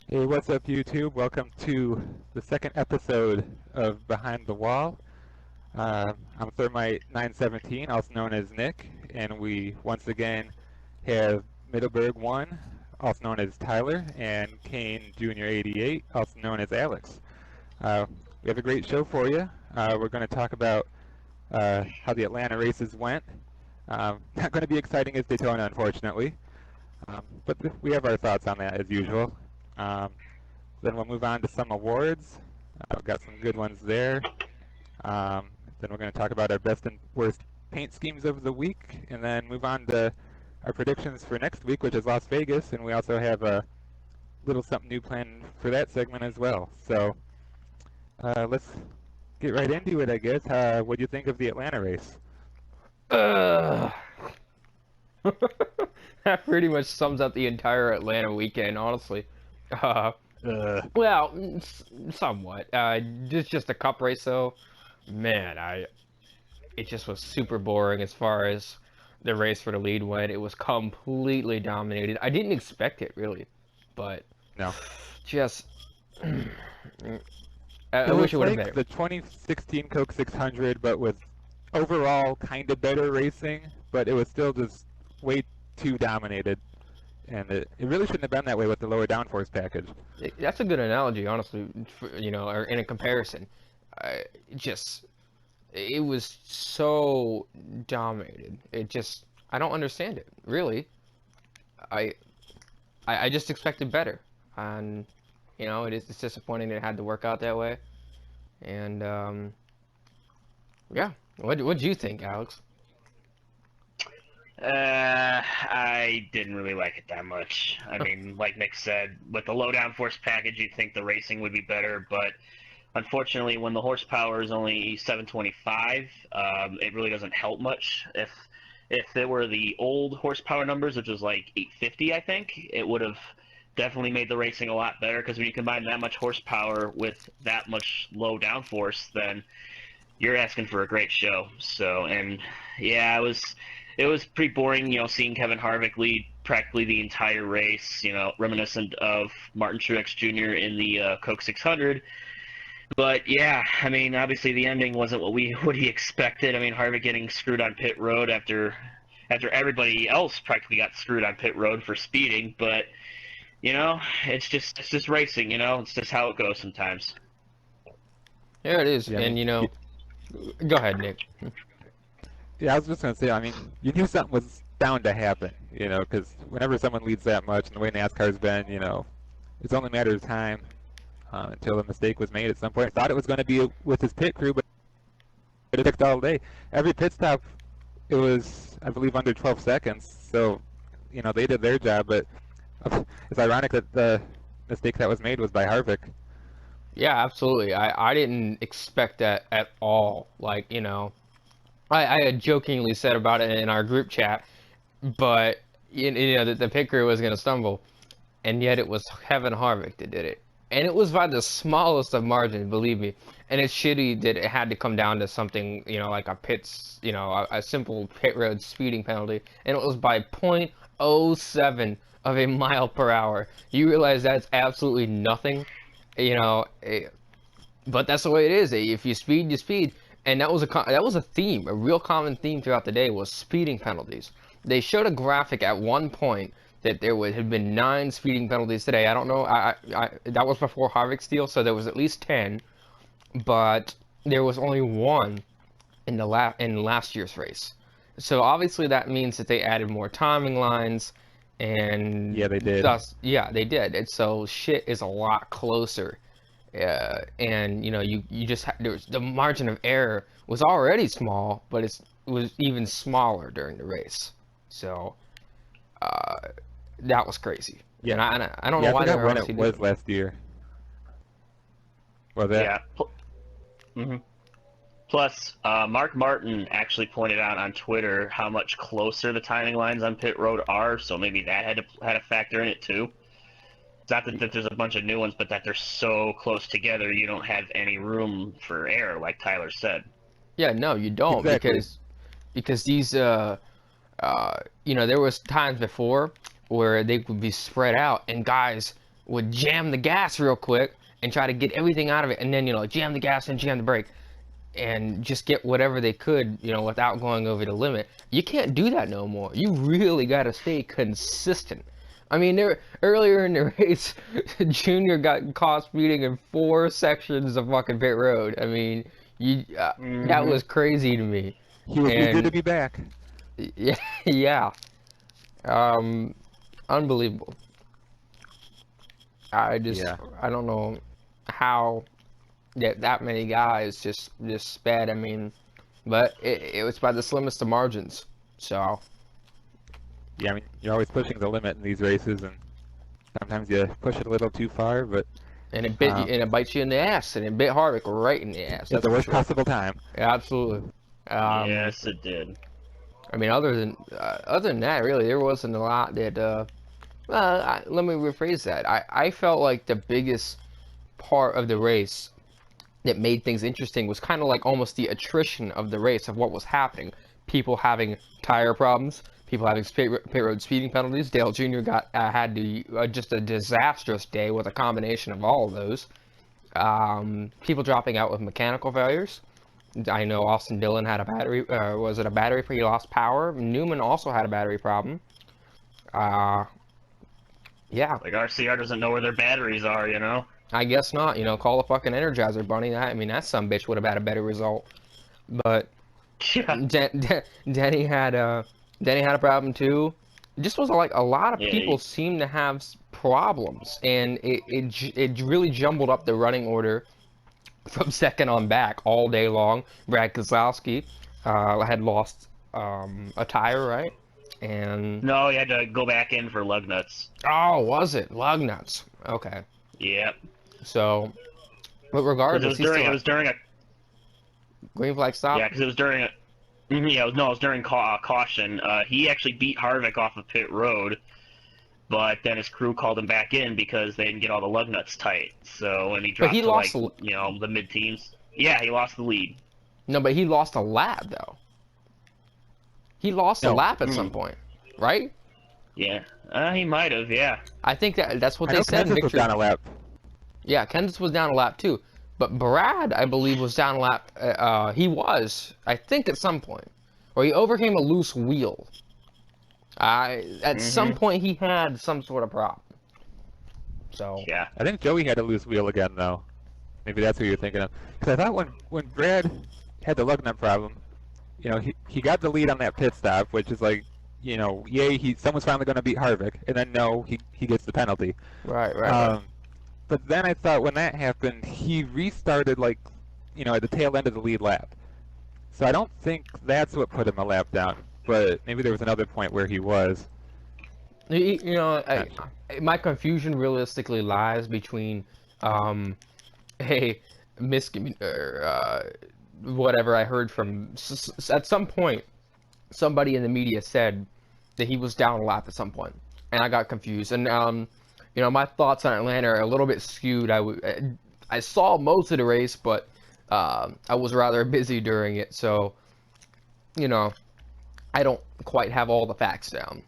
Hey, what's up, YouTube? Welcome to the second episode of Behind the Wall. I'm Thermite 917, also known as Nick, and we once again have Middleburg 1, also known as Tyler, and Kane Jr. 88, also known as Alex. Uh, we have a great show for you. We're going to talk about how the Atlanta races went. Not going to be exciting as Daytona, unfortunately, but we have our thoughts on that as usual. Um, then we'll move on to some awards. We've got some good ones there. Then we're going to talk about our best and worst paint schemes of the week, and then move on to our predictions for next week, which is Las Vegas, and we also have a little something new planned for that segment as well. So let's get right into it, I guess. What do you think of the Atlanta race? Uh, that pretty much sums up the entire Atlanta weekend, honestly. Uh, Uh, Somewhat. Just a cup race, though. Man, it just was super boring as far as the race for the lead went. It was completely dominated. I didn't expect it, really, but no. just It I wish was it would have like been. the 2016 Coke 600, but with overall kind of better racing, but it was still just way too dominated. And it really shouldn't have been that way with the lower downforce package. That's a good analogy, honestly. Or in a comparison, just it was so dominated. I don't understand it, really. I I just expected better, and it's disappointing that it had to work out that way. And yeah, what do you think, Alex? I didn't really like it that much. I mean, like Nick said, with the low downforce package, you'd think the racing would be better, but unfortunately, when the horsepower is only 725, it really doesn't help much. If there were the old horsepower numbers, which was like 850, I think, it would have definitely made the racing a lot better. Because when you combine that much horsepower with that much low downforce, then you're asking for a great show. So, and yeah, it was pretty boring, seeing Kevin Harvick lead practically the entire race, reminiscent of Martin Truex Jr. in the Coke 600. But yeah, I mean, obviously the ending wasn't what he expected. I mean, Harvick getting screwed on pit road after everybody else practically got screwed on pit road for speeding. But it's just racing. It's just how it goes sometimes. There it is, Yeah, I and mean, go ahead, Nick. yeah, I was just gonna say, I mean, you knew something was bound to happen, because whenever someone leads that much, and the way NASCAR's been, it's only a matter of time until a mistake was made at some point. I thought it was going to be with his pit crew, but it took all day. Every pit stop, it was, I believe, under 12 seconds. So, they did their job, but it's ironic that the mistake that was made was by Harvick. Yeah, absolutely. I didn't expect that at all. Like, I had jokingly said about it in our group chat, but that the pit crew was gonna stumble, and yet it was Kevin Harvick that did it, and it was by the smallest of margins, believe me. And it's shitty that it had to come down to something, like a simple pit road speeding penalty, and it was by .07 of a mile per hour. You realize that's absolutely nothing, you know. But that's the way it is. If you speed, you speed, and that was a theme, a real common theme throughout the day was speeding penalties. They showed a graphic at one point that there would have been 9 speeding penalties today. I don't know. That was before Harvick's deal, so there was at least 10, but there was only one in last year's race. So obviously that means that they added more timing lines, Yeah, and they did. thus, yeah, they did. And so shit is a lot closer, and you just the margin of error was already small, but it was even smaller during the race. So uh, that was crazy, Yeah, and I don't know yeah, I why they forgot were when it obviously doing was it. last year. Was that? Yeah. Mhm. Plus, Mark Martin actually pointed out on Twitter how much closer the timing lines on pit road are, so maybe that had a factor in it too. It's not that there's a bunch of new ones, but that they're so close together, you don't have any room for error, like Tyler said. Yeah, no, you don't, Exactly. because these there was times before where they would be spread out, and guys would jam the gas real quick and try to get everything out of it, and then, you know, jam the gas and jam the brake and just get whatever they could, you know, without going over the limit. You can't do that no more. You really got to stay consistent. I mean, earlier in the race, Junior got caught speeding in 4 sections of fucking pit road. I mean, that was crazy to me. He was eager to be back. Yeah, yeah. Unbelievable. I don't know how that many guys just sped. I mean, but it was by the slimmest of margins. So. Yeah, I mean, you're always pushing the limit in these races, and sometimes you push it a little too far, but... And it bites you in the ass, and it bit Harvick right in the ass. At the worst possible time. Yeah, absolutely. Yes, it did. I mean, other than that, really, there wasn't a lot that... let me rephrase that. I felt like the biggest part of the race that made things interesting was kind of like almost the attrition of the race, of what was happening. People having tire problems, people having pit road speeding penalties. Dale Jr. had just a disastrous day with a combination of all of those. People dropping out with mechanical failures. I know Austin Dillon had a battery. Was it a battery? He lost power. Newman also had a battery problem. Yeah. Like RCR doesn't know where their batteries are, you know. I guess not. You know, call the fucking Energizer Bunny. That that sumbitch would have had a better result. But Denny had a problem too. Just was like a lot of people seem to have problems, and it really jumbled up the running order from second on back all day long. Brad Keselowski had lost a tire, right? And no, he had to go back in for lug nuts. Oh, was it lug nuts? Okay. Yep. So, but regardless, it was during a green flag stop. Yeah, because it was during a. Yeah, it was during caution. He actually beat Harvick off of pit road, but then his crew called him back in because they didn't get all the lug nuts tight. So when he dropped to lost the mid-teens. Yeah, he lost the lead. No, but he lost a lap though. He lost a lap at some point, right? Yeah, he might have. Yeah. I think that's what they said. Kenseth was down a lap. Yeah, Kenseth was down a lap too. But Brad, I believe, was down a lap. He was, I think, at some point. Or he overcame a loose wheel. At some point, he had some sort of problem. So. Yeah. I think Joey had a loose wheel again, though. Maybe that's who you're thinking of. Because I thought when Brad had the lug nut problem, you know, he got the lead on that pit stop, which is like, you know, yay, someone's finally going to beat Harvick. And then, no, he gets the penalty. Right. But then I thought when that happened, he restarted, like, you know, at the tail end of the lead lap. So I don't think that's what put him a lap down. But maybe there was another point where he was. You know, my confusion realistically lies between whatever I heard from... At some point, somebody in the media said that he was down a lap at some point. And I got confused. And, you know, my thoughts on Atlanta are a little bit skewed. I saw most of the race, but I was rather busy during it, so, you know, I don't quite have all the facts down.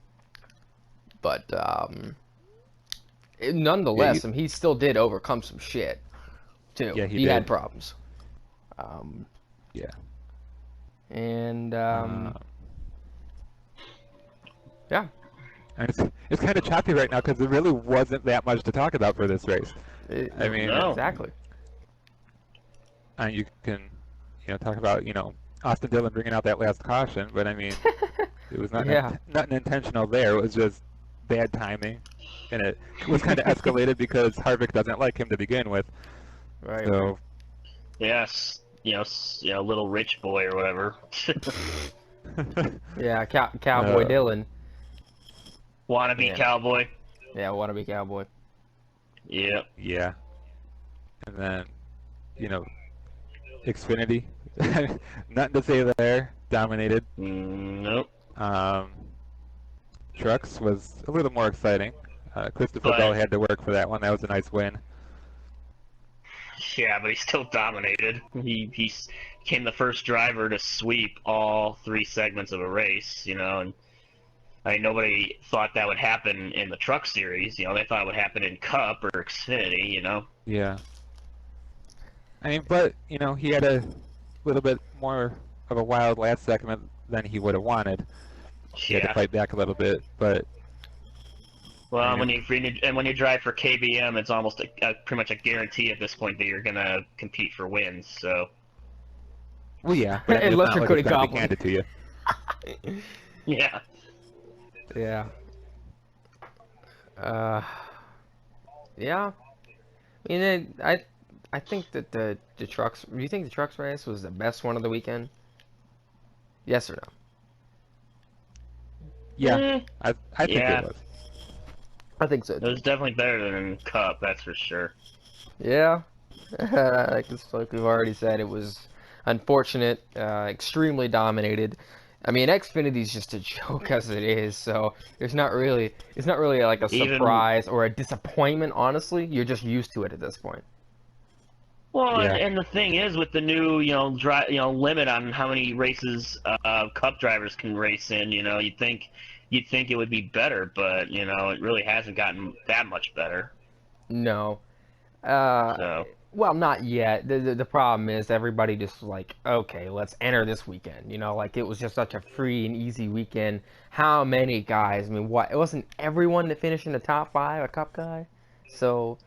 But nonetheless, he still did overcome some shit, too. Yeah, he had problems. Yeah. And, yeah. And it's kind of choppy right now because there really wasn't that much to talk about for this race. I mean, exactly. And you can, you know, talk about, you know, Austin Dillon bringing out that last caution, but I mean, it was nothing intentional there. It was just bad timing, and it was kind of escalated because Harvick doesn't like him to begin with. Right. So. Yes, you know, little rich boy or whatever. Yeah, Cowboy Dillon. Wannabe cowboy. Yeah, wannabe cowboy. Yep. Yeah. And then, you know, Xfinity. Nothing to say there. Dominated. Nope. Trucks was a little more exciting. Christopher Bell had to work for that one. That was a nice win. Yeah, but he still dominated. He became the first driver to sweep all 3 segments of a race, you know, and I mean, nobody thought that would happen in the Truck Series. You know, they thought it would happen in Cup or Xfinity. You know. Yeah. I mean, but you know, he had a little bit more of a wild last segment than he would have wanted. He had to Yeah. fight back a little bit, but Well, I mean, when you drive for KBM, it's almost pretty much a guarantee at this point that you're gonna compete for wins. So. well, yeah, but I mean, Unless it's you're not like Cody it's gonna be Copeland. handed to you. Yeah. Yeah. Yeah. I mean, I think that the trucks. Do you think the trucks race was the best one of the weekend? Yes or no? Yeah, Eh, I think yeah. it was. I think so. It was definitely better than in Cup, that's for sure. Yeah. Like we've already said, it was unfortunate, extremely dominated. I mean, Xfinity's just a joke as it is, so it's not really like a Even- surprise or a disappointment. Honestly, you're just used to it at this point. Well, Yeah. and the thing is, with the new, limit on how many races Cup drivers can race in, you'd think it would be better, but it really hasn't gotten that much better. No. So Well, not yet. The problem is everybody just like, okay, let's enter this weekend. Like it was just such a free and easy weekend. How many guys? I mean, what? It wasn't everyone that finished in the top 5 a Cup guy. So.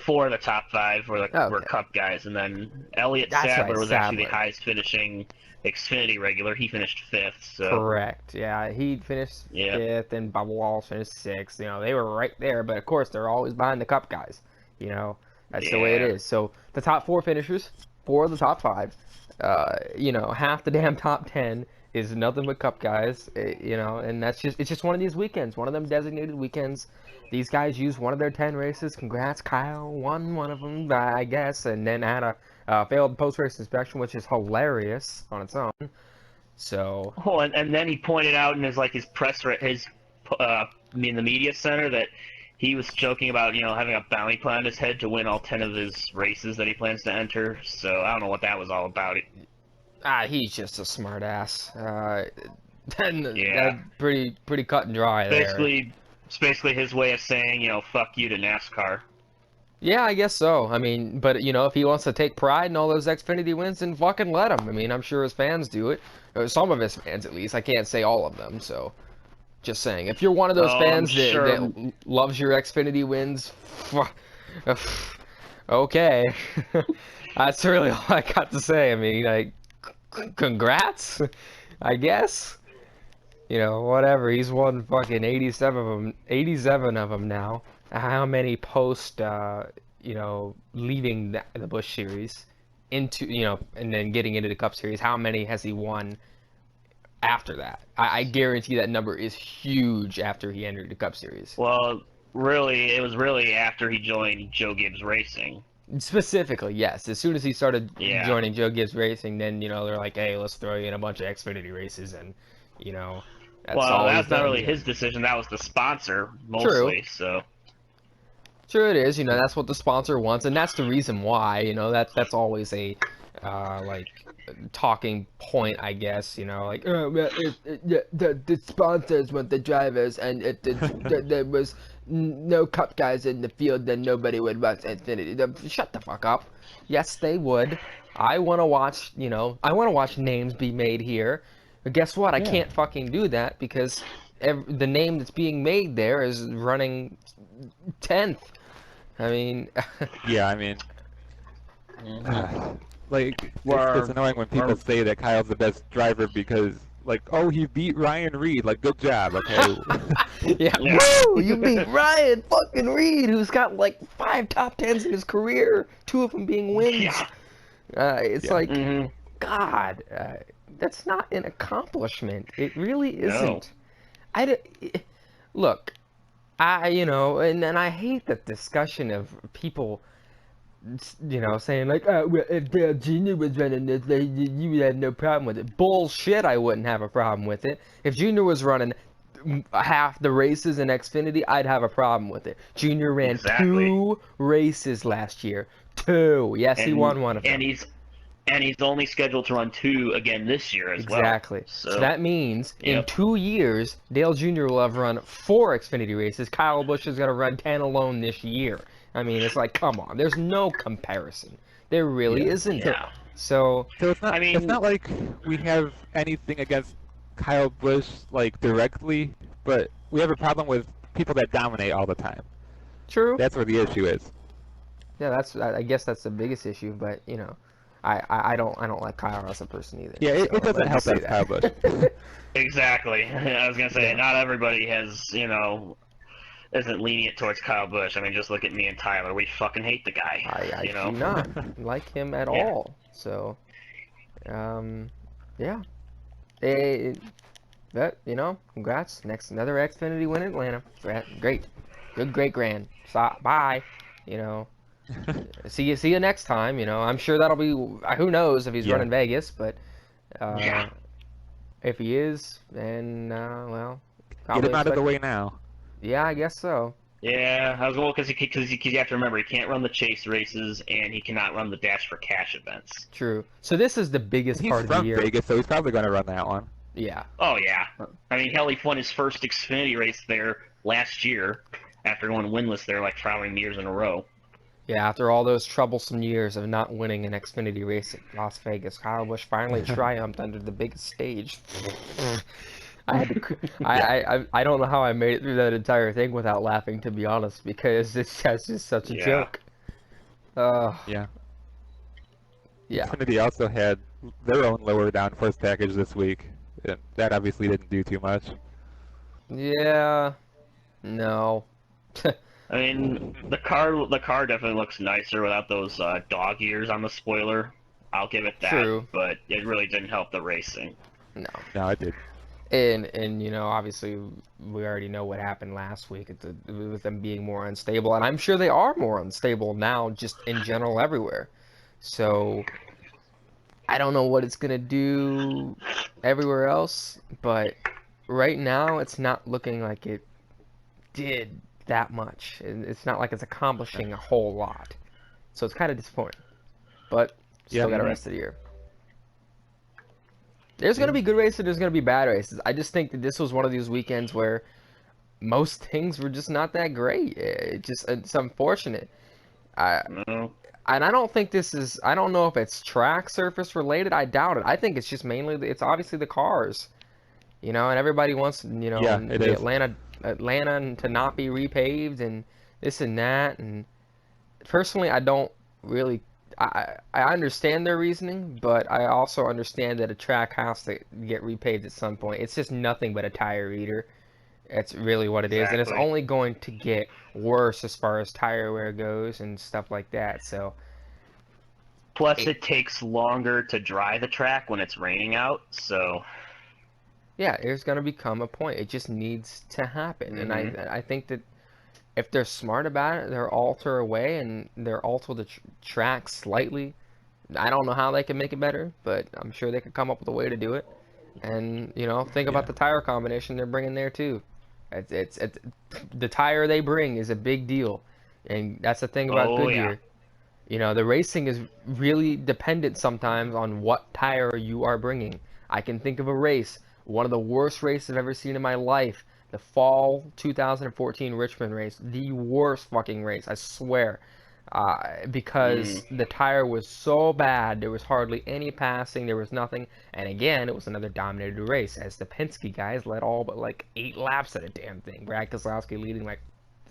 4 of the top 5 were Okay. Cup guys, and then Elliott That's Sadler right, was actually the Sadler. highest finishing Xfinity regular. He finished 5th. So Correct. Yeah, he finished Yeah. 5th, and Bubba Wallace finished 6th. They were right there, but of course they're always behind the Cup guys. That's the way it Yeah. is. So the top 4 finishers, 4 of the top 5. Half the damn top 10 is nothing but Cup guys. And it's just one of these weekends, one of them designated weekends. These guys used one of their 10 races. Congrats, Kyle. Won one of them, I guess, and then had a failed post-race inspection, which is hilarious on its own. So. Oh, and then he pointed out in his the media center that he was joking about having a bounty plan on his head to win all 10 of his races that he plans to enter. So I don't know what that was all about. He's just a smart ass. Yeah. Pretty cut and dry there. It's basically his way of saying fuck you to NASCAR. Yeah, I guess so. I mean, but if he wants to take pride in all those Xfinity wins, then fucking let him. I mean, I'm sure his fans do it. Or some of his fans, at least. I can't say all of them. So, just saying, if you're one of those fans that loves your Xfinity wins, okay, that's really all I got to say. I mean, like, congrats, I guess. Whatever. He's won fucking 87 of them now. How many post, leaving the Busch Series into, and then getting into the Cup Series? How many has he won after that? I guarantee that number is huge after he entered the Cup Series. Well, really, it was really after he joined Joe Gibbs Racing. Specifically, yes. As soon as he started Yeah. joining Joe Gibbs Racing, then, they're like, hey, let's throw you in a bunch of Xfinity races, and, that's all That's he's not done. really his decision. That was the sponsor, mostly. So. Sure it is, that's what the sponsor wants, and that's the reason why, that's always a, talking point, I guess, the sponsors want the drivers, and if there was no Cup guys in the field, then nobody would watch Xfinity. Shut the fuck up. Yes, they would. I want to watch, names be made here, but guess what? I can't fucking do that, because the name that's being made there is running 10th. I mean, Yeah, I mean, it's annoying when people say that Kyle's the best driver because, like, oh, he beat Ryan Reed. Like, good job, okay? yeah. Woo! You beat Ryan fucking Reed, who's got like 5 top 10s in his career, 2 of them being wins. It's like, God, that's not an accomplishment. It really isn't. Look. And I hate the discussion of people, saying like, oh, well, if Dale Jr. was running this, you would have no problem with it. Bullshit, I wouldn't have a problem with it. If Jr. was running half the races in Xfinity, I'd have a problem with it. Jr. ran 2 races last year. 2. Yes, he won one of them. And he's only scheduled to run 2 again this year as well. Exactly. So that means in Yep. 2 years, Dale Jr. will have run 4 Xfinity races. Kyle Busch is going to run 10 alone this year. I mean, it's like, come on. There's no comparison. There really Yeah. isn't. Yeah. So, So it's not. I mean- it's not like we have anything against Kyle Busch like directly, but we have a problem with people that dominate all the time. true. That's where the issue is. Yeah, I guess that's the biggest issue, but, you know, I don't like Kyle as a person either. Yeah, it so doesn't let me help say that it's Kyle Busch. Exactly. I was gonna say, Yeah. not everybody has, isn't lenient towards Kyle Busch. I mean, just look at me and Tyler. We fucking hate the guy. I you know? do not like him at Yeah. all. So, yeah. But, you know, congrats. Another Xfinity win in Atlanta. Great. Good, great, grand. Bye. You know, see you next time. You know, I'm sure that'll be, who knows if he's Yeah. running Vegas, but Yeah. if he is, then, well, Get probably him out of the expect- way now. Yeah, I guess so. Yeah, I was well because you have to remember he can't run the chase races and he cannot run the Dash for Cash events. True. So this is the biggest He's part of the from year. Vegas, so he's probably going to run that one. Yeah. Oh yeah, I mean hell, he won his first Xfinity race there last year after going winless there like how many years in a row. Yeah, after all those troublesome years of not winning an Xfinity race at Las Vegas, Kyle Busch finally triumphed under the biggest stage. I had to, I don't know how I made it through that entire thing without laughing, to be honest, because that's just such a Yeah. joke. Yeah. Yeah. Xfinity also had their own lower downforce package this week. And that obviously didn't do too much. Yeah. No. I mean the car definitely looks nicer without those dog ears on the spoiler. I'll give it that. True. But it really didn't help the racing. No. No, it did. And you know, obviously we already know what happened last week with them being more unstable, and I'm sure they are more unstable now, just in general everywhere. So I don't know what it's gonna do everywhere else, but right now it's not looking like it did that much. It's not like it's accomplishing a whole lot. So it's kind of disappointing. But still Yeah. got the rest of the year. There's going to be good races, there's going to be bad races. I just think that this was one of these weekends where most things were just not that great. It's unfortunate. No. And I don't think I don't know if it's track surface related. I doubt it. I think it's just mainly, it's obviously the cars. You know, and everybody wants, Yeah, it the is. Atlanta to not be repaved and this and that. And personally, I don't really, I understand their reasoning, but I also understand that a track has to get repaved at some point. It's just nothing but a tire eater. That's really what it is, and it's Exactly. only going to get worse as far as tire wear goes and stuff like that. So, Plus, it takes longer to dry the track when it's raining out. So yeah, there's going to become a point. It just needs to happen, and I think that if they're smart about it, they'll alter away and they'll alter the track slightly. I don't know how they can make it better, but I'm sure they could come up with a way to do it. And think about the tire combination they're bringing there too. It's the tire they bring is a big deal, and that's the thing about Oh, Goodyear. The racing is really dependent sometimes on what tire you are bringing. I can think of a race, one of the worst races I've ever seen in my life, the fall 2014 Richmond race, the worst fucking race, I swear. Because the tire was so bad, there was hardly any passing, there was nothing, and again, it was another dominated race, as the Penske guys led all but like 8 laps of the damn thing. Brad Keselowski leading like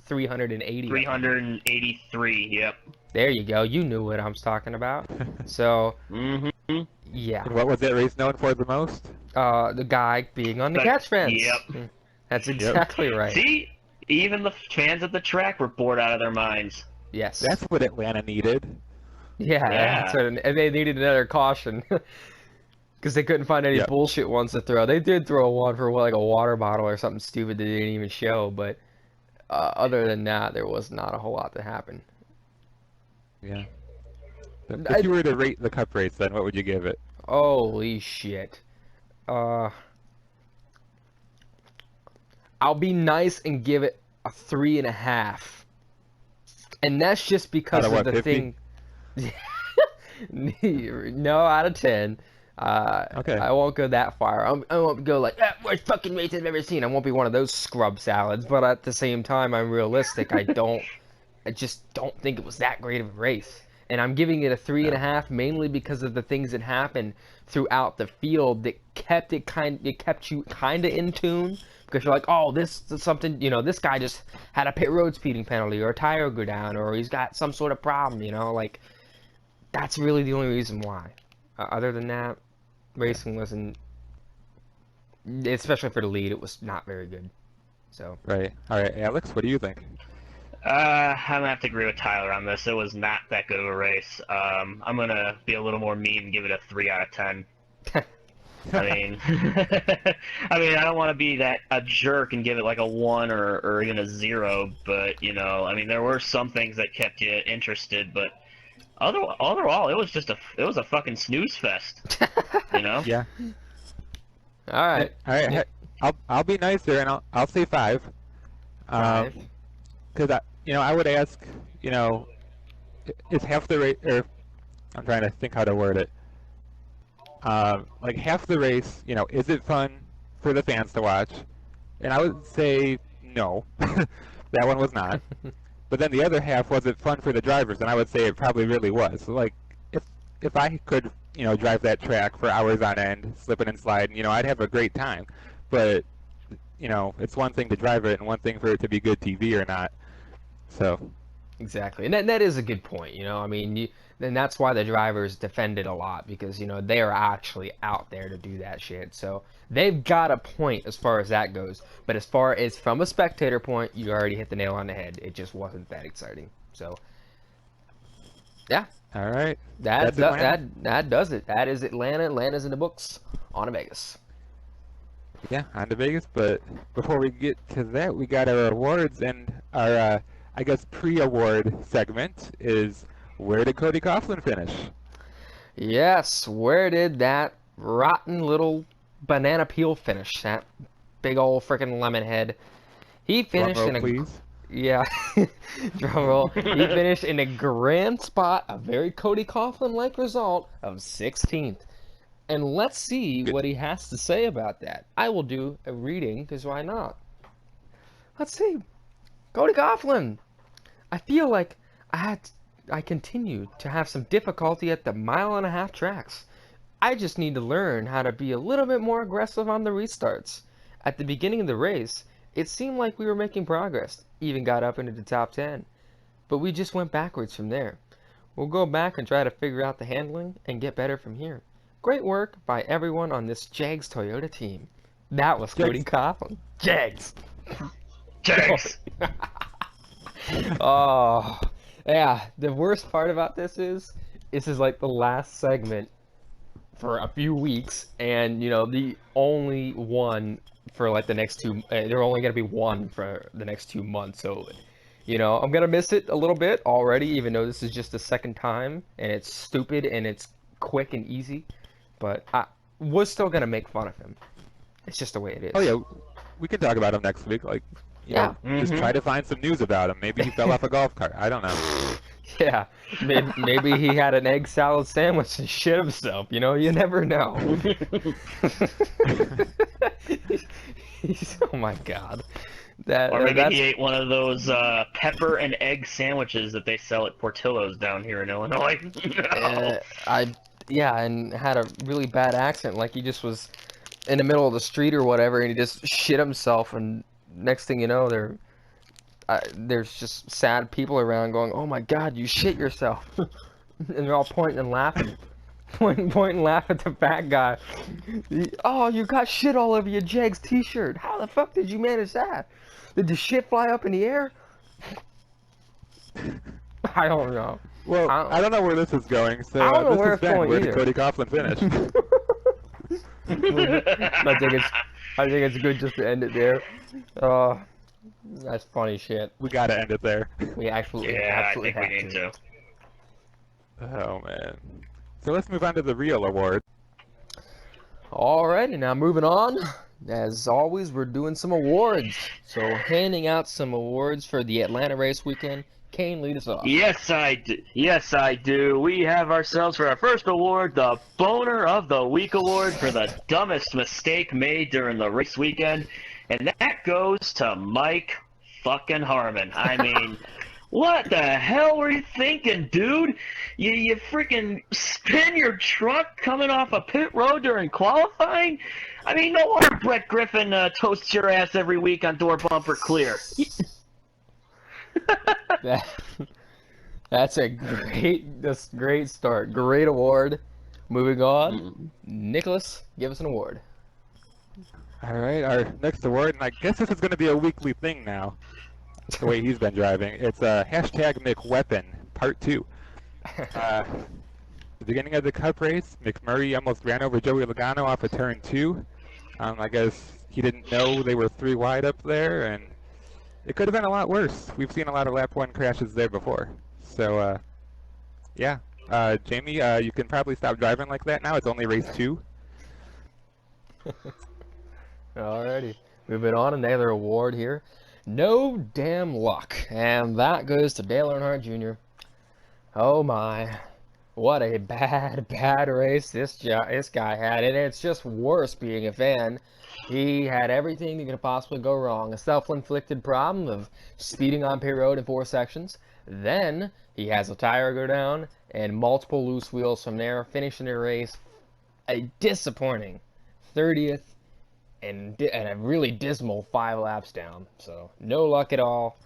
380. 383. Yep. There you go, you knew what I was talking about. So, Mm-hmm. yeah. And what was that race known for the most? The guy being on the catch fence. Yep. That's exactly right. See, even the fans at the track were bored out of their minds. Yes. That's what Atlanta needed. Yeah, Yeah. and they needed another caution because they couldn't find any Yep. bullshit ones to throw. They did throw one for like a water bottle or something stupid that they didn't even show, but other than that, there was not a whole lot to happen. Yeah. If you were to rate the Cup race, then what would you give it? Holy shit. I'll be nice and give it a 3.5. And that's just because Out of of what, the 50? thing. No, out of 10. Okay. I won't go that far. I won't go like, worst fucking race I've ever seen. I won't be one of those scrub salads, but at the same time, I'm realistic. I just don't think it was that great of a race. And I'm giving it a 3.5 mainly because of the things that happened throughout the field that kept you kind of in tune, because you're like, oh, this is something, this guy just had a pit road speeding penalty or a tire go down or he's got some sort of problem, like that's really the only reason why. Other than that, racing wasn't, especially for the lead, it was not very good. So Right. All right, Alex, what do you think? I'm gonna have to agree with Tyler on this. It was not that good of a race. I'm gonna be a little more mean and give it a 3 out of 10. I mean, I don't want to be a jerk and give it like a 1 or even a 0, but I mean, there were some things that kept you interested, but overall, it was a fucking snooze fest. Yeah. all right, All right. I'll be nicer and I'll say 5. 5. Because I would ask, is half the race, or I'm trying to think how to word it. Like half the race, is it fun for the fans to watch? And I would say no, that one was not. But then the other half, was it fun for the drivers? And I would say it probably really was. So, like, if I could, drive that track for hours on end, slipping and sliding, I'd have a great time. But it's one thing to drive it and one thing for it to be good TV or not. So. Exactly, and that is a good point. I mean, and that's why the drivers defend it a lot, because they are actually out there to do that shit. So they've got a point as far as that goes. But as far as from a spectator point, you already hit the nail on the head. It just wasn't that exciting. So yeah, All right. that That's does it. That is Atlanta. Atlanta's in the books. On to Vegas. Yeah, on to Vegas. But before we get to that, we got our awards, and our I guess pre-award segment is, where did Cody Coughlin finish? Yes, where did that rotten little banana peel finish? That big old freaking lemon head. He finished Drum in a roll, please. yeah, drum roll. He finished in a grand spot, a very Cody Coughlin-like result of 16th. And let's see Good. what he has to say about that. I will do a reading, because why not? Let's see. Cody Coughlin. I feel like I continue to have some difficulty at the 1.5-mile tracks. I just need to learn how to be a little bit more aggressive on the restarts. At the beginning of the race, it seemed like we were making progress, even got up into the top 10. But we just went backwards from there. We'll go back and try to figure out the handling and get better from here. Great work by everyone on this Jags Toyota team. That was Cody Coughlin. Jags. Jags. Oh, yeah. The worst part about this is like the last segment for a few weeks, and the only one for like the next 2. They're only gonna be one for the next 2 months. So, I'm gonna miss it a little bit already, even though this is just the second time, and it's stupid and it's quick and easy. But we're still gonna make fun of him. It's just the way it is. Oh yeah, we can talk about him next week. Like, just try to find some news about him. Maybe he fell off a golf cart. I don't know. Yeah, maybe he had an egg salad sandwich and shit himself. You never know. Oh my god. Or maybe he ate one of those pepper and egg sandwiches that they sell at Portillo's down here in Illinois. Yeah, and had a really bad accent, like he just was in the middle of the street or whatever, and he just shit himself, and next thing you know, there's just sad people around going, "Oh my God, you shit yourself," and they're all pointing and laughing, pointing and laughing at the fat guy. Oh, you got shit all over your Jags t-shirt. How the fuck did you manage that? Did the shit fly up in the air? I don't know. Well, I don't know where this is going, so I don't know this where has it's been, going where either. did Cody Coughlin finish? I think it's good just to end it there. That's funny shit. We gotta end it there. We absolutely I think we have need to. Oh man. So let's move on to the real award. Alrighty, now moving on. as always, we're doing some awards. So, handing out some awards for the Atlanta race weekend. Kane, lead us off. Yes, I do. Yes, I do. We have ourselves for our first award, the Boner of the Week award for the dumbest mistake made during the race weekend, and that goes to Mike fucking Harmon. I mean, what the hell were you thinking, dude? You freaking spin your truck coming off a pit road during qualifying? I mean, no wonder Brett Griffin toasts your ass every week on door bumper clear. That's a great start. Great award. Moving on, Nicholas, give us an award. All right, our next award, and I guess this is going to be a weekly thing now, the way he's been driving. It's hashtag McWeapon, Part 2. The beginning of the Cup race, McMurray almost ran over Joey Logano off of turn 2. I guess he didn't know they were 3 wide up there, and it could have been a lot worse. We've seen a lot of lap 1 crashes there before. So, yeah. Jamie, you can probably stop driving like that now. It's only race 2. Alrighty. Moving on, another award here. No damn luck. And that goes to Dale Earnhardt Jr. Oh my. What a bad race this guy had. And it's just worse being a fan. He had everything that could possibly go wrong. A self-inflicted problem of speeding on pit road in 4 sections. Then he has a tire go down and multiple loose wheels from there, finishing the race a disappointing 30th and a really dismal 5 laps down. So no luck at all.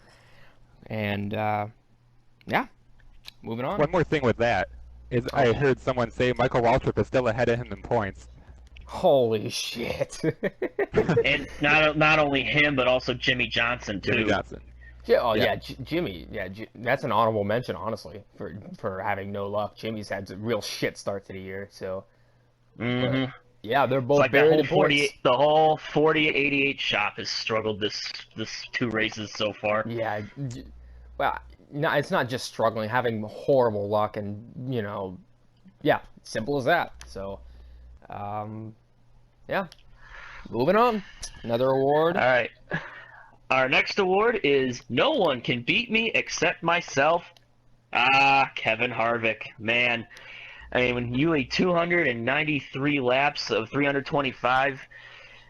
And yeah, moving on. One more thing with that is I heard someone say Michael Waltrip is still ahead of him in points. Holy shit. And not only him, but also Jimmy Johnson, too. Jimmy Johnson. Yeah, Jimmy. Yeah, that's an honorable mention, honestly, for having no luck. Jimmy's had a real shit start to the year, so. Mm-hmm. Yeah, they're both like buried in points. The whole 40-88 shop has struggled this 2 races so far. Yeah, well, no, it's not just struggling, having horrible luck, and yeah, simple as that. So, yeah, moving on. Another award. All right. Our next award is No One Can Beat Me Except Myself. Kevin Harvick. Man, I mean, when you lead 293 laps of 325,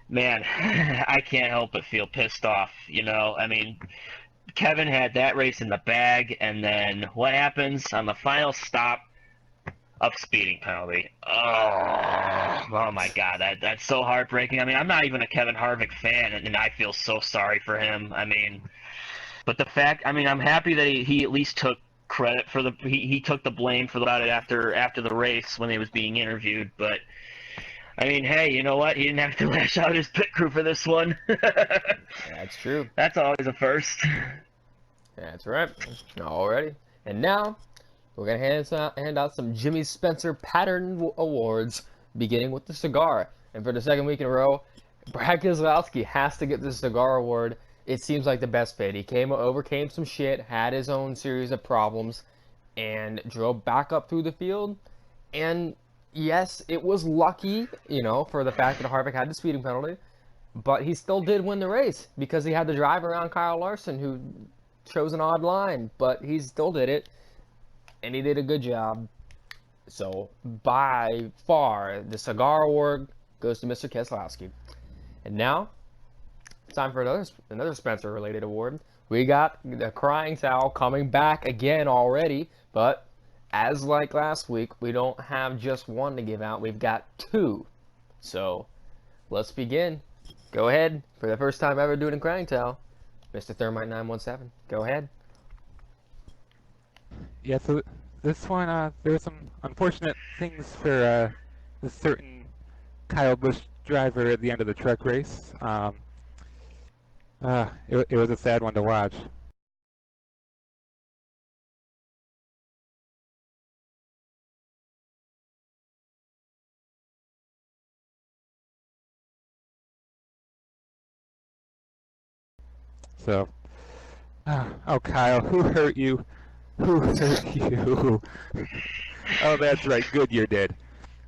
man, I can't help but feel pissed off, I mean, Kevin had that race in the bag, and then what happens on the final stop? Up speeding penalty. Oh my God, that's so heartbreaking. I mean, I'm not even a Kevin Harvick fan, and I feel so sorry for him. I mean, but the fact, I mean, I'm happy that he at least took credit for he took the blame for about it after the race when he was being interviewed. But I mean, hey, you know what? He didn't have to lash out his pit crew for this one. That's true. That's always a first. That's right. Alrighty. And now we're going to hand out some Jimmy Spencer Pattern Awards, beginning with the cigar. And for the second week in a row, Brad Keselowski has to get the cigar award. It seems like the best fit. He overcame some shit, had his own series of problems, and drove back up through the field. And yes, it was lucky, for the fact that Harvick had the speeding penalty, but he still did win the race because he had the drive around Kyle Larson, who chose an odd line, but he still did it. And he did a good job. So, by far, the cigar award goes to Mr. Keselowski. And now, it's time for another Spencer-related award. We got the Crying Towel coming back again already, but as like last week, we don't have just one to give out. We've got 2. So, let's begin. Go ahead. For the first time ever doing a Crying Towel, Mr. Thermite 917. Go ahead. Yeah, so this one, there were some unfortunate things for this certain Kyle Busch driver at the end of the truck race. It was a sad one to watch. So, oh Kyle, who hurt you? Who hurt you? Oh, that's right, Goodyear did.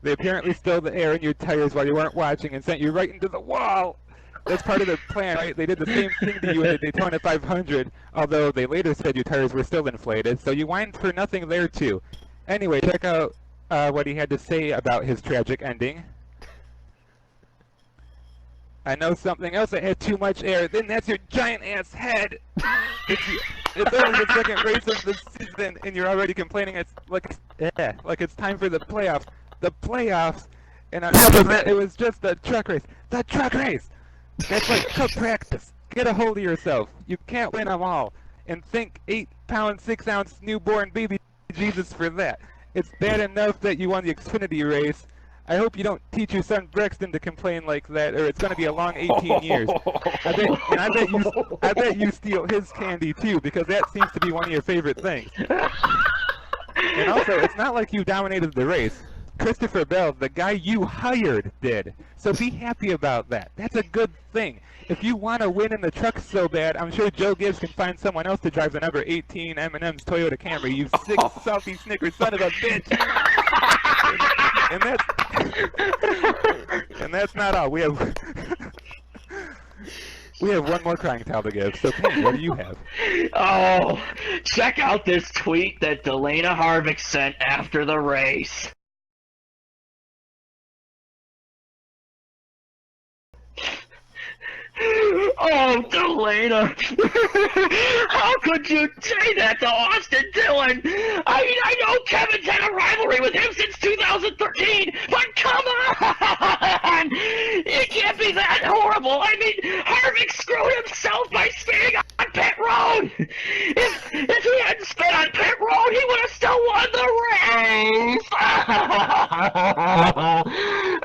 They apparently stole the air in your tires while you weren't watching and sent you right into the wall. That's part of the plan, right? They did the same thing to you in the Daytona 500, although they later said your tires were still inflated, so you whined for nothing there too. Anyway, check out what he had to say about his tragic ending. I know something else that had too much air, then that's your giant ass head! It's only the second race of the season, and you're already complaining it's like it's time for the playoffs. The playoffs! And on top of that, it was just a truck race. The truck race! That's like cup practice. Get a hold of yourself. You can't win them all. And think 8-pound, 6-ounce newborn baby Jesus for that. It's bad enough that you won the Xfinity race. I hope you don't teach your son Brexton to complain like that, or it's going to be a long 18 years. I bet you steal his candy too, because that seems to be one of your favorite things. And also, it's not like you dominated the race. Christopher Bell, the guy you hired, did. So be happy about that. That's a good thing. If you want to win in the truck so bad, I'm sure Joe Gibbs can find someone else to drive the number 18 M&M's Toyota Camry, you sick, salty, snicker son of a bitch. And that's not all. We have one more crying towel to give. So, Payne, what do you have? Oh, check out this tweet that Delana Harvick sent after the race. Oh, Delana! How could you say that to Austin Dillon? I mean, I know Kevin's had a rivalry with him since 2013, but come on! It can't be that horrible. I mean, Harvick screwed himself by spitting on pit road. If he hadn't spit on pit road, he would have still won the race.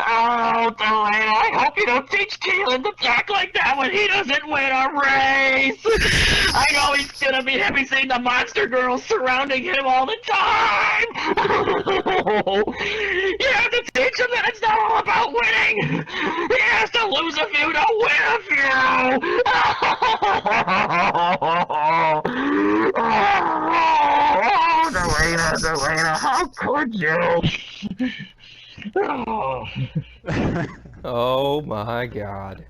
Oh, Delana, I hope you don't teach Keelan to act like that when he doesn't win a race! I know he's gonna be happy seeing the monster girls surrounding him all the time! You have to teach him that it's not all about winning! He has to lose a few to win a few! Oh, Delana, how could you? Oh. Oh my god.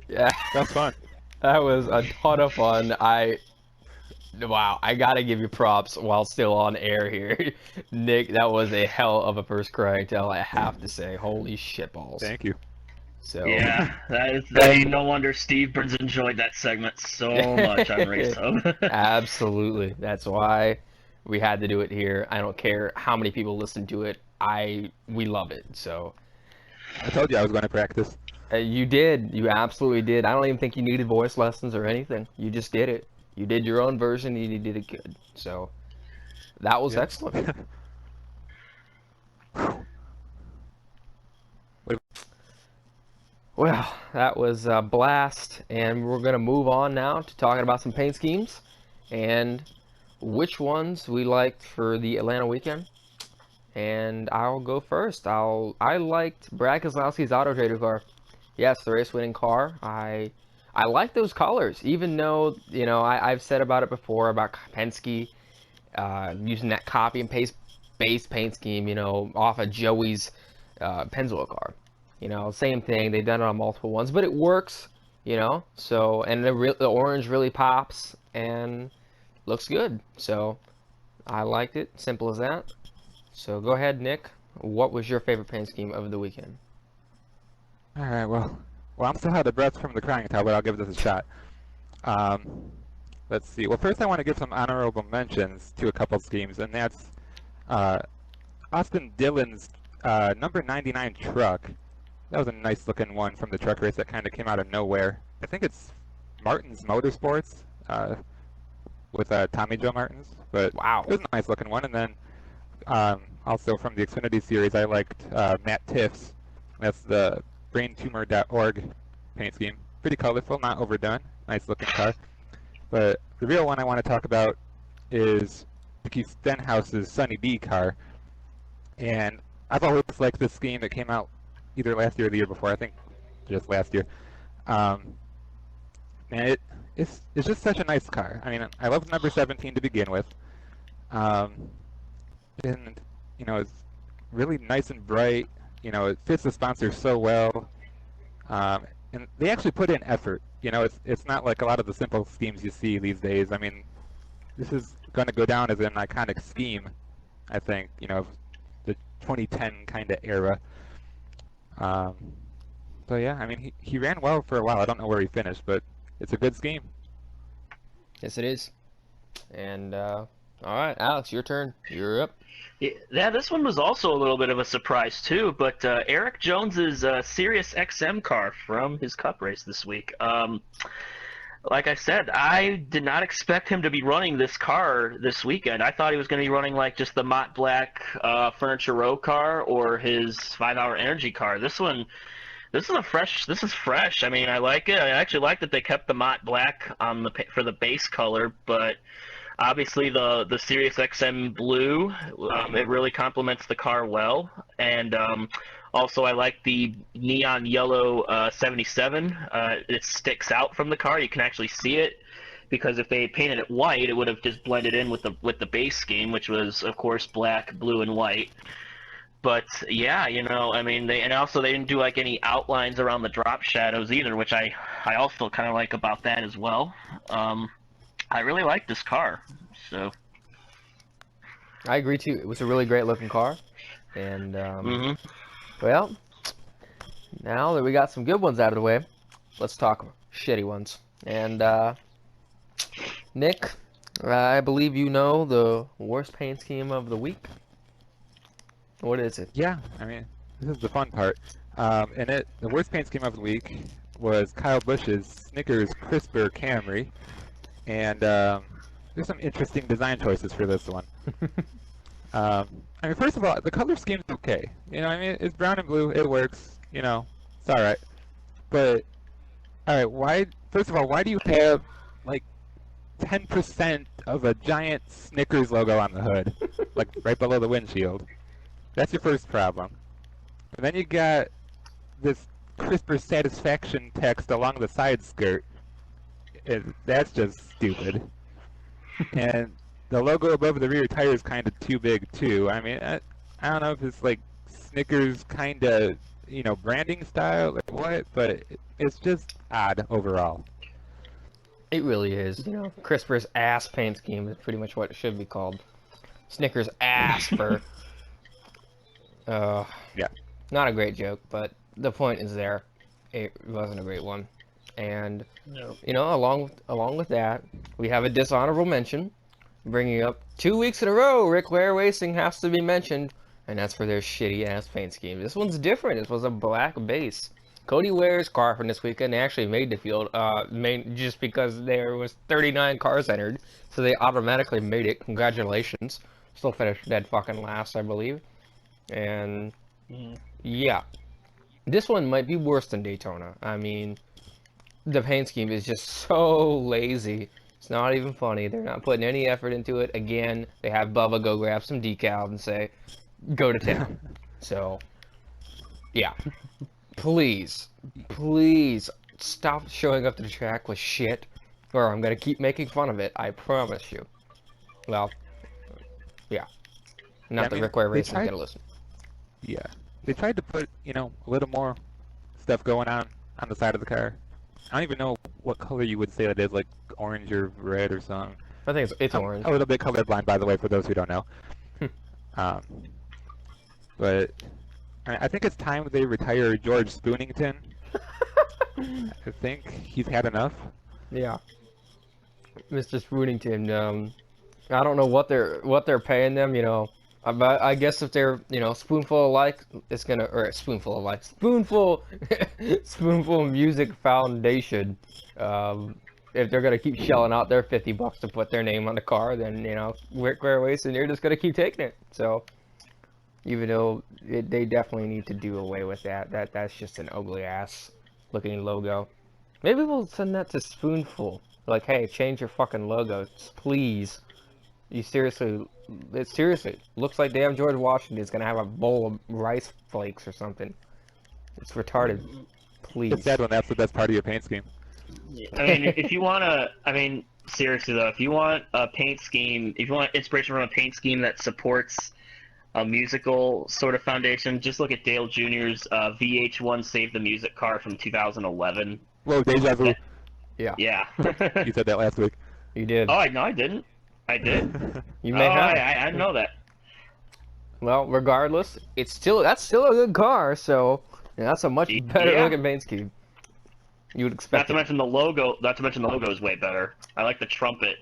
Yeah, That's fun. that was a ton of fun. Wow, I gotta give you props while still on air here. Nick, that was a hell of a first crying tale, I have to say. Holy shitballs. Thank you. So Yeah, that ain't no wonder Steve Burns enjoyed that segment so much on Race Hub. Absolutely. That's why we had to do it here. I don't care how many people listen to it. We love it. So I told you I was going to practice. you did. You absolutely did. I don't even think you needed voice lessons or anything. You just did it. You did your own version and you did it good. So that was Yep. excellent. Well, that was a blast, and we're going to move on now to talking about some paint schemes and which ones we liked for the Atlanta weekend. And I'll go first. I liked Brad Keselowski's Auto Trader car. Yes, the race-winning car. I like those colors, even though, you know, I've said about it before about Penske using that copy and paste base paint scheme, you know, off of Joey's Pennzoil car. You know, same thing. They've done it on multiple ones, but it works, you know. So, and the orange really pops and looks good. So, I liked it. Simple as that. So, go ahead, Nick. What was your favorite paint scheme of the weekend? All right, well, I'm still out of breath from the crying towel, but I'll give this a shot. Let's see. Well, first I want to give some honorable mentions to a couple schemes, and that's Austin Dillon's number 99 truck. That was a nice looking one from the truck race that kind of came out of nowhere. I think it's Martin's Motorsports with Tommy Joe Martins, but Wow. it was a nice looking one. And then also from the Xfinity series, I liked Matt Tiff's. That's the braintumor.org paint scheme. Pretty colorful, not overdone. Nice looking car. But the real one I want to talk about is Ricky Stenhouse's Sunny D car. And I've always liked this scheme that came out either last year or the year before. I think just last year. Man, it's just such a nice car. I mean, I love number 17 to begin with. And, you know, it's really nice and bright. You know, it fits the sponsor so well. and they actually put in effort. You know, it's not like a lot of the simple schemes you see these days. I mean, this is going to go down as an iconic scheme, I think. You know, the 2010 kind of era. Um, so yeah, I mean, he ran well for a while. I don't know where he finished, but it's a good scheme. Yes, it is. And all right, Alex, your turn. You're up. Yeah, this one was also a little bit of a surprise too. But Eric Jones's Sirius XM car from his Cup race this week. Like I said, I did not expect him to be running this car this weekend. I thought he was going to be running like just the Mott Black Furniture Row car or his 5-hour energy car. This is fresh. I mean, I like it. I actually like that they kept the Mott Black on for the base color, but obviously the Sirius XM blue, it really complements the car well. And also, I like the neon yellow 77. It sticks out from the car. You can actually see it, because if they had painted it white, it would have just blended in with the base scheme, which was, of course, black, blue, and white. But yeah, you know, I mean, they didn't do like any outlines around the drop shadows either, which I also kind of like about that as well. I really like this car, so. I agree too. It was a really great looking car, and well, now that we got some good ones out of the way, let's talk shitty ones. And Nick, I believe you know the worst paint scheme of the week. What is it? Yeah, I mean, this is the fun part. The worst paint scheme of the week was Kyle Busch's Snickers Crisper Camry, and there's some interesting design choices for this one. I mean, first of all, the color scheme's okay. You know, I mean, it's brown and blue, it works. You know, it's all right. But all right, first of all, why do you have like 10% of a giant Snickers logo on the hood, like right below the windshield? That's your first problem. And then you got this Crisper Satisfaction text along the side skirt. That's just stupid. And the logo above the rear tire is kind of too big too. I mean, I don't know if it's like Snickers kind of, you know, branding style or what, but it's just odd overall. It really is. You know, Crisper's ass paint scheme is pretty much what it should be called. Snickers ass for. Yeah. Not a great joke, but the point is there. It wasn't a great one. And, No. you know, along with that, we have a dishonorable mention. Bringing up 2 weeks in a row, Rick Ware Racing has to be mentioned. And that's for their shitty-ass paint scheme. This one's different. This was a black base. Cody Ware's car from this weekend actually made the field, just because there was 39 cars entered. So they automatically made it. Congratulations. Still finished dead fucking last, I believe. And yeah, this one might be worse than Daytona. I mean, the paint scheme is just so lazy. It's not even funny. They're not putting any effort into it. Again, they have Bubba go grab some decals and say, go to town. So, yeah. Please stop showing up to the track with shit, or I'm gonna keep making fun of it. I promise you. Well, yeah. Not that Rick Ware Racing's gonna listen. Yeah, they tried to put, you know, a little more stuff going on the side of the car. I don't even know what color you would say that is, like orange or red or something. I think it's orange. A little bit colorblind, by the way, for those who don't know. But I think it's time they retire George Spoonington. I think he's had enough. Yeah, Mr. Spoonington. I don't know what they're paying them. You know. But I guess if they're, you know, spoonful of music foundation, if they're gonna keep shelling out their $50 to put their name on the car, then, you know, Rick Ware Racing, they're just gonna keep taking it. So, even though they definitely need to do away with that's just an ugly ass looking logo. Maybe we'll send that to Spoonful. Like, hey, change your fucking logo, please. You seriously, it seriously looks like damn George Washington is gonna have a bowl of rice flakes or something. It's retarded. Please. It's sad when that's the best part of your paint scheme. I mean, if you want to, I mean, seriously though, if you want a paint scheme, if you want inspiration from a paint scheme that supports a musical sort of foundation, just look at Dale Jr.'s VH1 Save the Music car from 2011. Whoa, deja vu. Yeah. You said that last week. You did. Oh, I didn't. I did. You may have. I know that. Well, regardless, that's still a good car. So that's a much better Yeah. looking paint scheme. You would Not expect. to mention the logo. Not to mention the logo is way better. I like the trumpet.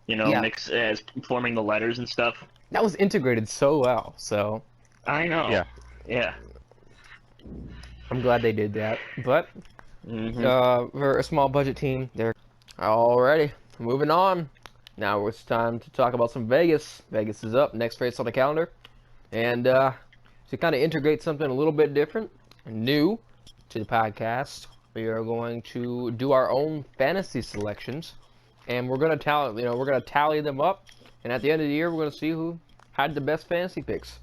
Yeah. Mix as forming the letters and stuff. That was integrated so well. So I know. Yeah. Yeah. I'm glad they did that. But for a small budget team, they're already moving on. Now it's time to talk about some Vegas. Vegas is up, next race on the calendar, and to kind of integrate something a little bit different and new to the podcast, we are going to do our own fantasy selections, and we're gonna tally them up, and at the end of the year, we're gonna see who had the best fantasy picks.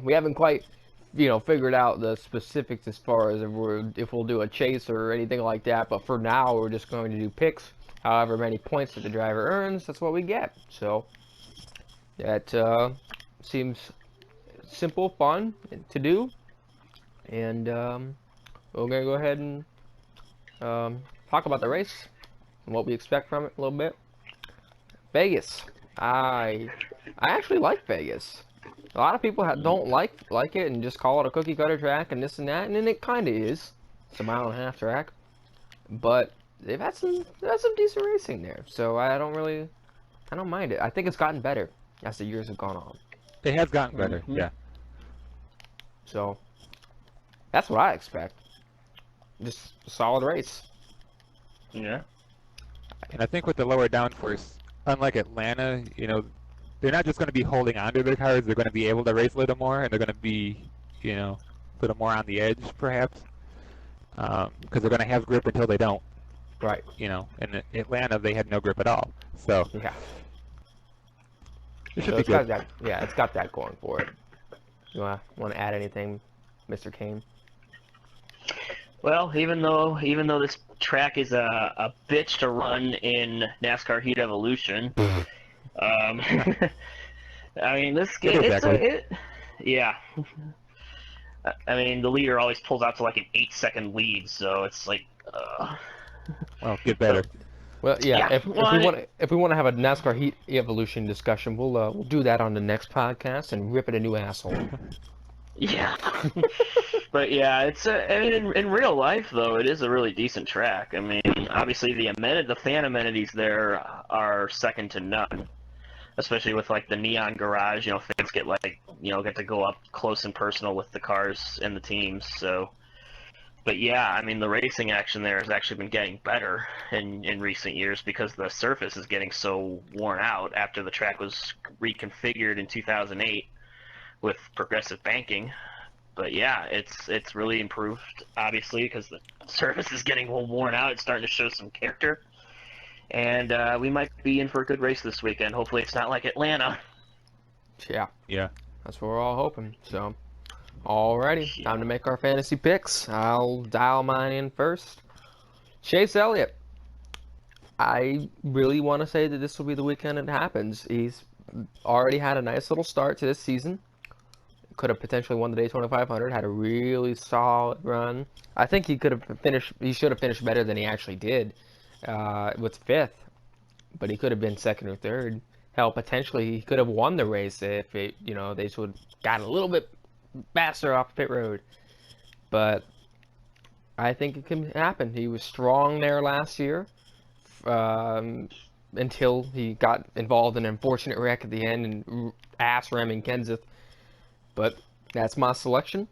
We haven't quite figured out the specifics as far as if we'll do a chase or anything like that. But for now, we're just going to do picks. However many points that the driver earns, that's what we get. So that seems simple, fun to do. And we're gonna go ahead and talk about the race and what we expect from it a little bit. Vegas. I actually like Vegas. A lot of people don't like it and just call it a cookie cutter track and this and that, and then it kind of is. It's a 1.5 mile track, but they've had some decent racing there, so I don't mind it. I think it's gotten better as the years have gone on. It has gotten better, yeah. So that's what I expect. Just a solid race. Yeah. And I think with the lower downforce, unlike Atlanta, they're not just going to be holding onto their cars, they're going to be able to race a little more, and they're going to be, a little more on the edge, perhaps. Because they're going to have grip until they don't. Right. In Atlanta, they had no grip at all. So, Yeah. it should So be it's good. got that. It's got that going for it. You want to add anything, Mr. Kane? Well, even though this track is a bitch to run in NASCAR Heat Evolution, I mean this game. Yeah. I mean the leader always pulls out to like an 8-second lead, so it's like. Well, get better. Well, yeah. Yeah, If we want to have a NASCAR Heat Evolution discussion, we'll do that on the next podcast and rip it a new asshole. Yeah. But yeah, it's in real life though, it is a really decent track. I mean, obviously the fan amenities there are second to none, especially with like the neon garage. Fans get get to go up close and personal with the cars and the teams. So, but yeah, I mean the racing action there has actually been getting better in recent years because the surface is getting so worn out after the track was reconfigured in 2008 with progressive banking. But yeah, it's really improved, obviously, because the surface is getting a little worn out. It's starting to show some character. And we might be in for a good race this weekend. Hopefully it's not like Atlanta. Yeah. Yeah. That's what we're all hoping. So, alrighty, time to make our fantasy picks. I'll dial mine in first. Chase Elliott. I really want to say that this will be the weekend it happens. He's already had a nice little start to this season. Could have potentially won the Daytona 500. Had a really solid run. I think he could have finished. He should have finished better than he actually did, with fifth. But he could have been second or third. Hell, potentially he could have won the race if they would have gotten a little bit faster off pit road. But I think it can happen. He was strong there last year, until he got involved in an unfortunate wreck at the end and ass ramming Kenseth. But that's my selection.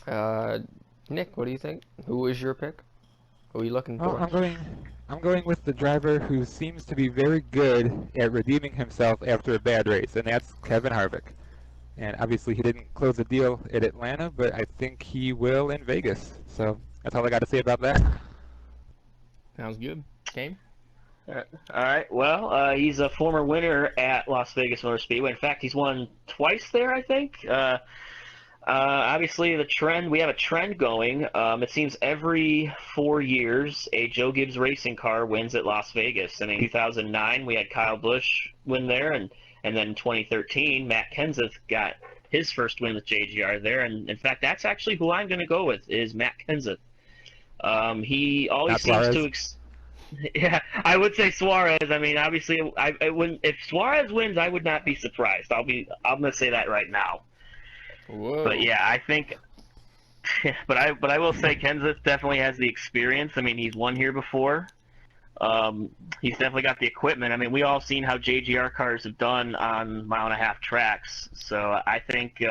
Nick, what do you think? Who is your pick? Who are you looking for? I'm going with the driver who seems to be very good at redeeming himself after a bad race, and that's Kevin Harvick. And obviously he didn't close the deal at Atlanta, but I think he will in Vegas. So that's all I got to say about that. Sounds good. Kane? All right. Well, he's a former winner at Las Vegas Motor Speedway. In fact, he's won twice there, I think. Obviously, we have a trend going. It seems every 4 years, a Joe Gibbs racing car wins at Las Vegas. I mean, 2009, we had Kyle Busch win there, and then in 2013, Matt Kenseth got his first win with JGR there, and in fact, that's actually who I'm going to go with is Matt Kenseth. He always Not seems Suarez? to. Yeah, I would say Suarez. I mean, obviously, I wouldn't. If Suarez wins, I would not be surprised. I'm going to say that right now. Whoa. But yeah, I think. But I will say Kenseth definitely has the experience. I mean, he's won here before. He's definitely got the equipment. I mean, we all seen how JGR cars have done on mile-and-a-half tracks. So I think,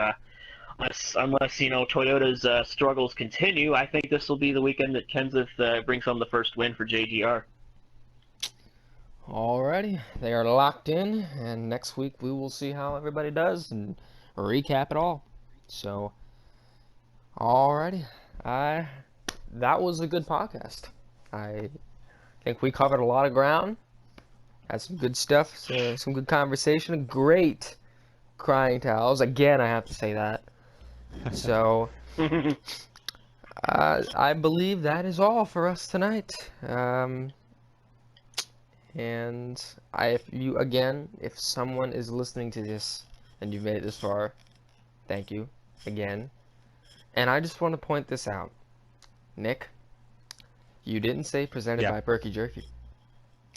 unless you know Toyota's struggles continue, I think this will be the weekend that Kenseth brings home the first win for JGR. Alrighty, they are locked in, and next week we will see how everybody does and recap it all. So, alrighty, that was a good podcast. I think we covered a lot of ground, had some good stuff, some good conversation, great crying towels. Again, I have to say that. So, I believe that is all for us tonight. And if someone is listening to this and you've made it this far, thank you again. And I just want to point this out. Nick, you didn't say presented Yeah. by Perky Jerky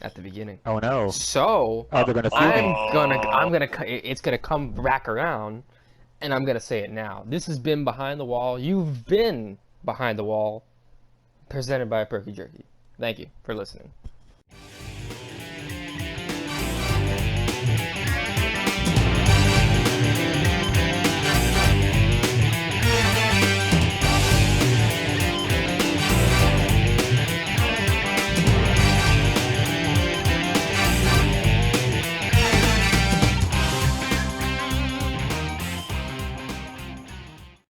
at the beginning. Oh no. So Oh, they're gonna sue me. it's gonna come back around, and I'm gonna say it now. This has been Behind the Wall. You've been Behind the Wall, presented by Perky Jerky. Thank you for listening.